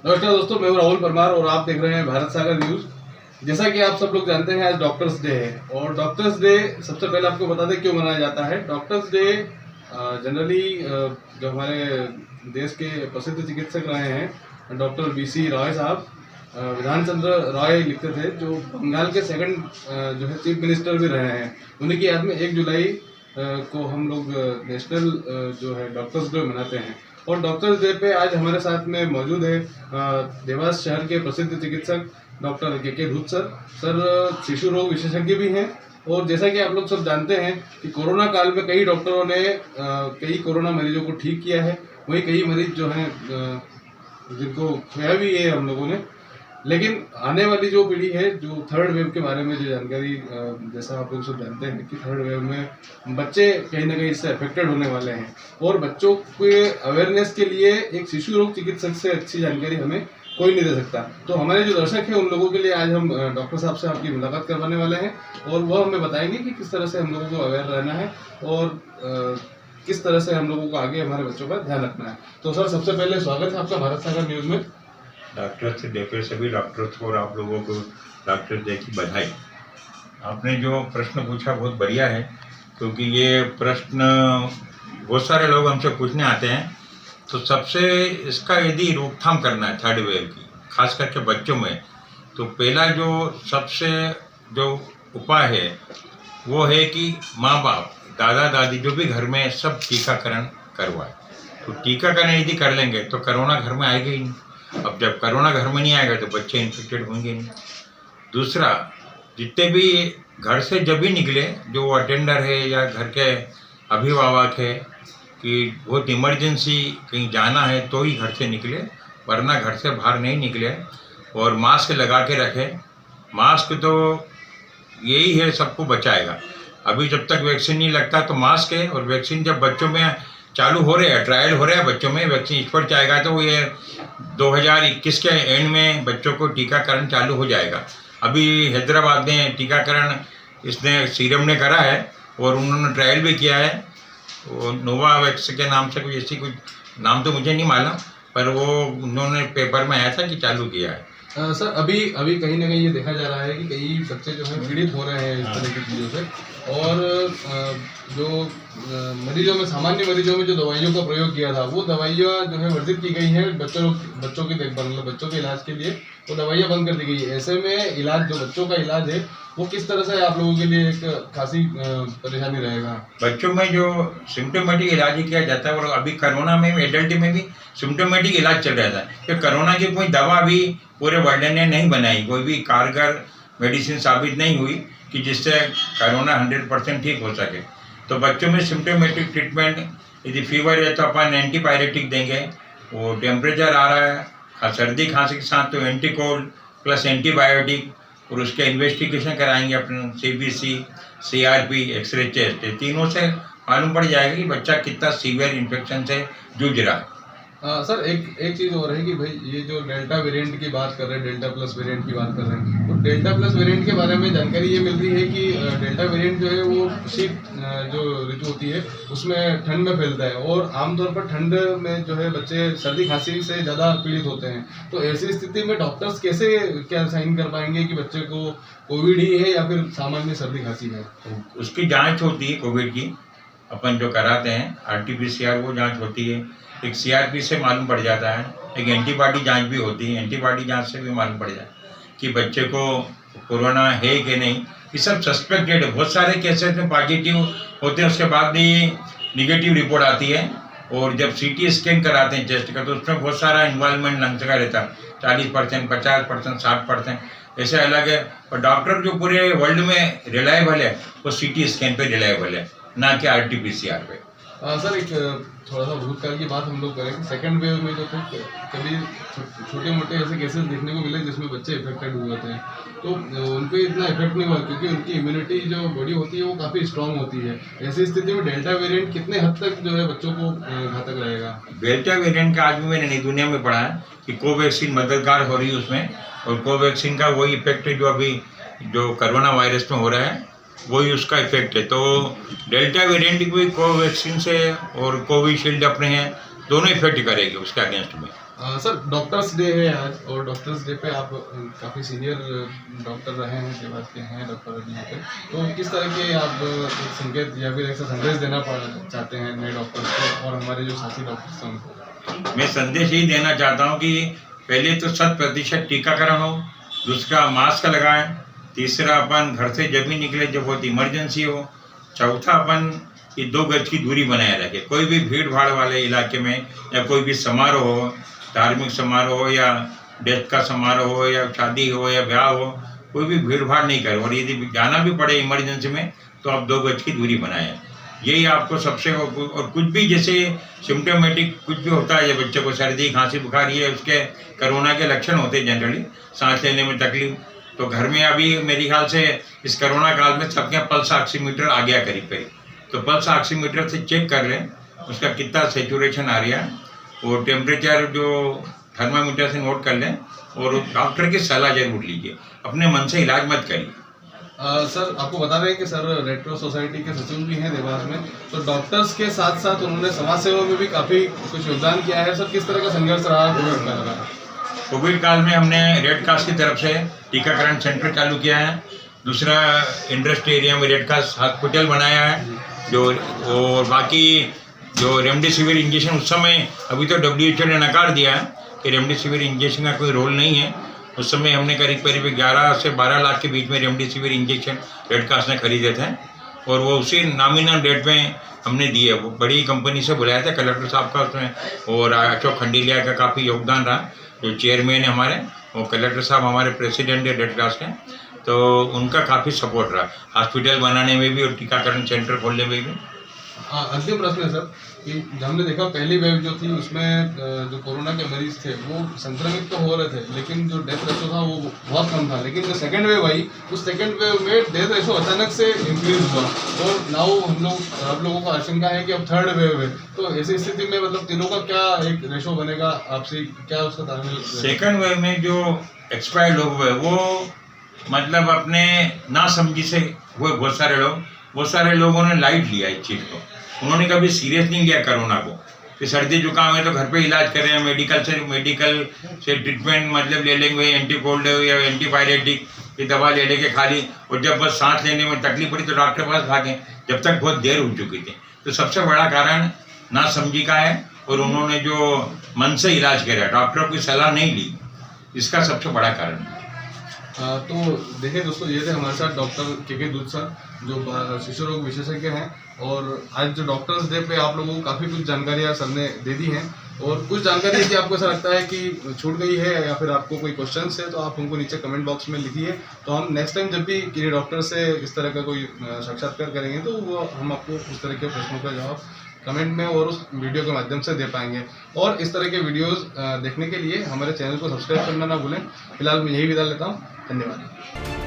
नमस्कार दोस्तों, मैं हूं राहुल परमार और आप देख रहे हैं भारत सागर न्यूज। जैसा कि आप सब लोग जानते हैं, आज डॉक्टर्स डे है और डॉक्टर्स डे सबसे पहले आपको बता दें क्यों मनाया जाता है। डॉक्टर्स डे जनरली जो हमारे देश के प्रसिद्ध चिकित्सक रहे हैं डॉक्टर BC रॉय साहब, विधान चंद्र रॉय लिखते थे, जो बंगाल के सेकंड जो है चीफ मिनिस्टर भी रहे हैं। उन्हीं की याद में 1 जुलाई को हम लोग नेशनल जो है डॉक्टर्स डे मनाते हैं। और डॉक्टर्स डे पे आज हमारे साथ में मौजूद है देवास शहर के प्रसिद्ध चिकित्सक डॉक्टर के धूत सर शिशु रोग विशेषज्ञ भी हैं। और जैसा कि आप लोग सब जानते हैं कि कोरोना काल में कई डॉक्टरों ने कई कोरोना मरीजों को ठीक किया है, वही कई मरीज जो हैं जिनको खोया भी है हम लोगों ने। लेकिन आने वाली जो पीढ़ी है, जो थर्ड वेव के बारे में जो जानकारी, जैसा आप लोग सब जानते हैं कि थर्ड वेव में बच्चे कहीं ना कहीं इससे अफेक्टेड होने वाले हैं और बच्चों के अवेयरनेस के लिए एक शिशु रोग चिकित्सक से अच्छी जानकारी हमें कोई नहीं दे सकता। तो हमारे जो दर्शक हैं उन लोगों के लिए आज हम डॉक्टर साहब से आपकी मुलाकात करवाने वाले हैं और वह हमें बताएंगे कि किस तरह से हम लोगों को अवेयर रहना है और किस तरह से हम लोगों को आगे हमारे बच्चों का ध्यान रखना है। तो सर, सबसे पहले स्वागत है आपका भारत सागर न्यूज में। डॉक्टर्स डे पे सभी डॉक्टर्स को और आप लोगों को डॉक्टर्स डे की बधाई। आपने जो प्रश्न पूछा बहुत बढ़िया है, क्योंकि ये प्रश्न बहुत सारे लोग हमसे पूछने आते हैं। तो सबसे इसका यदि रोकथाम करना है थर्ड वेव की, खास करके बच्चों में, तो पहला जो सबसे जो उपाय है वो है कि माँ बाप, दादा दादी जो भी घर में सब टीकाकरण करवाए। तो टीकाकरण यदि कर लेंगे तो कोरोना घर में आएगा ही नहीं। अब जब कोरोना घर में नहीं आएगा तो बच्चे इन्फेक्टेड होंगे नहीं। दूसरा, जितने भी घर से जब भी निकले, जो अटेंडर है या घर के अभिभावक है, कि बहुत इमरजेंसी कहीं जाना है तो ही घर से निकले, वरना घर से बाहर नहीं निकले। और मास्क लगा के रखें। मास्क तो यही है, सबको बचाएगा। अभी जब तक वैक्सीन नहीं लगता तो मास्क है, और वैक्सीन जब बच्चों में चालू हो रहे हैं, ट्रायल हो रहा है बच्चों में, वैक्सीन इस पर जाएगा तो ये 2021 के एंड में बच्चों को टीकाकरण चालू हो जाएगा। अभी हैदराबाद में टीकाकरण इसने सीरम ने करा है और उन्होंने ट्रायल भी किया है। वो नोवावैक्स के नाम से कुछ ऐसी कुछ नाम तो मुझे नहीं मालूम, पर वो उन्होंने पेपर में आया था कि चालू किया है। सर, अभी कहीं ना कहीं ये देखा जा रहा है कि कई बच्चे जो हैं पीड़ित हो रहे हैं इस तरह की चीज़ों से। और जो मरीजों में, सामान्य मरीजों में जो दवाइयों का प्रयोग किया था, वो दवाइयाँ जो है वर्जित की गई हैं बच्चों की देखभाल, मतलब बच्चों के इलाज के लिए वो दवाइयाँ बंद कर दी गई है। ऐसे में इलाज, जो बच्चों का इलाज है, वो किस तरह से आप लोगों के लिए एक खासी परेशानी रहेगा? बच्चों में जो सिम्टोमेटिक इलाज ही किया जाता है, और अभी कोरोना में भी, एडल्ट में भी सिम्टोमेटिक इलाज चल रहा था कि कोरोना की कोई दवा भी पूरे वर्ल्ड ने नहीं बनाई, कोई भी कारगर मेडिसिन साबित नहीं हुई कि जिससे कोरोना 100% ठीक हो सके। तो बच्चों में सिम्टोमेटिक ट्रीटमेंट, यदि फीवर है तो अपन एंटीबायोटिक देंगे, वो टेम्परेचर आ रहा है, सर्दी खांसी के साथ तो एंटीकोल्ड प्लस एंटीबायोटिक, और उसके इन्वेस्टिगेशन कराएंगे अपन, CBC, CRP, एक्सरे चेस्ट, तीनों से मालूम पड़ जाएगा कि बच्चा कितना सीवियर इन्फेक्शन से जूझ रहा है। सर, एक चीज़ और है कि भाई ये जो डेल्टा वेरिएंट की बात कर रहे हैं, डेल्टा प्लस वेरिएंट की बात कर रहे हैं, तो डेल्टा प्लस वेरिएंट के बारे में जानकारी ये मिल रही है कि डेल्टा वेरिएंट जो है वो शीत जो ऋतु होती है उसमें ठंड में फैलता है और आमतौर पर ठंड में जो है बच्चे सर्दी खांसी से ज़्यादा पीड़ित होते हैं। तो ऐसी स्थिति में डॉक्टर्स कैसे क्या साइन कर पाएंगे कि बच्चे को कोविड ही है या फिर सामान्य सर्दी खांसी है? उसकी जाँच होती है कोविड की, अपन जो कराते हैं RT-PCR, वो जाँच होती है। एक CRP से मालूम पड़ जाता है, एक एंटीबॉडी जांच भी होती है, एंटीबॉडी जांच से भी मालूम पड़ जाता है कि बच्चे को कोरोना है कि नहीं। ये सब सस्पेक्टेड है। बहुत सारे केसेस में पॉजिटिव होते हैं, उसके बाद भी निगेटिव रिपोर्ट आती है। और जब CT स्कैन कराते हैं चेस्ट का, तो उसमें बहुत सारा इन्वॉल्वमेंट लंग्स का रहता है, 40%, 50%, 60%, ऐसे अलग है। और डॉक्टर जो पूरे वर्ल्ड में रिलायबल है वो CT स्कैन पे रिलायबल है, ना कि RT-PCR पे। सर, एक थोड़ा सा भूतकाल की बात हम लोग करें। सेकंड वेव में जो थे, कभी छोटे मोटे ऐसे केसेस देखने को मिले जिसमें बच्चे इफेक्टेड हुए थे, तो उन पर इतना इफेक्ट नहीं हुआ क्योंकि उनकी इम्यूनिटी जो बॉडी होती है वो काफ़ी स्ट्रांग होती है। ऐसी स्थिति में डेल्टा वेरिएंट कितने हद तक जो है बच्चों को घातक रहेगा? डेल्टा वेरिएंट का आज भी मैंने नई दुनिया में पढ़ा है कि कोवैक्सीन मददगार हो रही है उसमें, और कोवैक्सीन का वही इफेक्ट है जो अभी जो कोरोना वायरस में हो रहा है, वही उसका इफेक्ट है। तो डेल्टा वेरिएंट भी कोवैक्सीन से और कोविशील्ड अपने हैं, दोनों इफेक्ट करेगी उसके अगेंस्ट में। सर डॉक्टर्स डे है आज, और डॉक्टर्स डे पे आप काफ़ी सीनियर डॉक्टर रहे हैं, देवास के हैं डॉक्टर यहाँ पे, तो किस तरह के आप एक संकेत या फिर ऐसा संदेश देना चाहते हैं नए डॉक्टर्स को और हमारे जो साथी डॉक्टर्स हैं उनको? मैं संदेश यही देना चाहता हूँ कि पहले तो 100% टीकाकरण हो, दूसरा मास्क लगाएं, तीसरा अपन घर से जब भी निकले जब बहुत इमरजेंसी हो, चौथा अपन ये 2 गज की दूरी बनाए रखे। कोई भी भीड़ भाड़ वाले इलाके में या कोई भी समारोह हो, धार्मिक समारोह हो या डेथ का समारोह हो या शादी हो या ब्याह हो, कोई भी भीड़ भाड़ नहीं करे, और यदि जाना भी पड़े इमरजेंसी में तो आप 2 गज की दूरी बनाएं। यही आपको सबसे, और कुछ भी जैसे सिम्टोमेटिक कुछ भी होता है, जब बच्चे को सर्दी खांसी बुखार ये उसके कोरोना के लक्षण होते हैं जनरली, सांस लेने में तकलीफ, तो घर में अभी मेरे ख्याल से इस कोरोना काल में सबके पल्स ऑक्सीमीटर आ गया करीब करीब, तो पल्स ऑक्सीमीटर से चेक कर लें उसका कितना सेचुरेशन आ रहा है, और टेम्परेचर जो थर्मामीटर से नोट कर लें, और डॉक्टर की सलाह जरूर लीजिए, अपने मन से इलाज मत करिए। सर आपको बता रहे हैं कि सर रेड क्रॉस सोसाइटी के सचिव भी हैं देवास में, तो डॉक्टर्स के साथ साथ उन्होंने समाज सेवा में भी काफ़ी कुछ योगदान किया है। सर किस तरह का संघर्ष रहा कोविड का लगा? कोविड काल में हमने रेड क्रॉस की तरफ से टीकाकरण सेंटर चालू किया है, दूसरा इंडस्ट्री एरिया में रेड क्रॉस हॉस्पिटल बनाया है, जो और बाकी जो रेमडेसिविर इंजेक्शन उस समय, अभी तो WHO ने नकार दिया है कि रेमडेसिविर इंजेक्शन का कोई रोल नहीं है, उस समय हमने करीब करीब 11 से 12 लाख के बीच में रेमडेसिविर इंजेक्शन रेड क्रॉस ने खरीदे थे, और वो उसी नॉमिनल रेट में हमने दिए। वो बड़ी कंपनी से बुलाया था कलेक्टर साहब का उसमें, और अशोक खंडेलिया का काफ़ी योगदान रहा, जो चेयरमैन है हमारे, वो कलेक्टर साहब हमारे प्रेसिडेंट है रेड क्रॉस के, तो उनका काफ़ी सपोर्ट रहा हॉस्पिटल बनाने में भी और टीकाकरण सेंटर खोलने में भी। अंतिम प्रश्न है सर कि हमने देखा पहली वेव जो थी उसमें जो कोरोना के मरीज थे वो संक्रमित तो हो रहे थे, लेकिन जो डेथ रेशो था वो बहुत कम था, लेकिन जो सेकेंड वेव आई उस सेकेंड वेव में डेथ रेशो अचानक से इंक्रीज हुआ, और नाउ आप लोगों का आशंका है कि अब थर्ड वेव है, तो ऐसी स्थिति में मतलब तीनों का क्या एक रेशो बनेगा, आपसे क्या उसका तालमेल? सेकेंड वेव में जो एक्सपायर्ड लोग हुए वो मतलब अपने ना समझी से हुए, बहुत सारे लोगों ने लाइट लिया इस चीज़ को, उन्होंने कभी सीरियस नहीं लिया कोरोना को, कि सर्दी जुकाम है तो घर पे इलाज कर रहे हैं, मेडिकल से ट्रीटमेंट मतलब ले लेंगे, एंटी कोल्ड या एंटीपायरेटिक की दवा ले लेके खा ली, और जब बस सांस लेने में तकलीफ पड़ी तो डॉक्टर के पास भागे, जब तक बहुत देर हो चुकी थी। तो सबसे बड़ा कारण ना समझी का है, और उन्होंने जो मन से इलाज किया, डॉक्टर की सलाह नहीं ली, इसका सबसे बड़ा कारण है। तो देखिए दोस्तों, ये थे हमारे साथ डॉक्टर के दूध सर, जो शिशु रोग विशेषज्ञ हैं, और आज जो डॉक्टर्स डे पे आप लोगों को काफ़ी कुछ जानकारियाँ सर ने दे दी हैं, और कुछ जानकारी यदि आपको ऐसा लगता है कि छूट गई है या फिर आपको कोई क्वेश्चंस है तो आप हमको नीचे कमेंट बॉक्स में लिखिए, तो हम नेक्स्ट टाइम जब भी किसी डॉक्टर से इस तरह का कोई साक्षात्कार करेंगे तो वो हम आपको उस तरह के प्रश्नों का जवाब कमेंट में और उस वीडियो के माध्यम से दे पाएंगे। और इस तरह के वीडियोस देखने के लिए हमारे चैनल को सब्सक्राइब करना ना भूलें। फिलहाल मैं यही विदा लेता हूँ, धन्यवाद।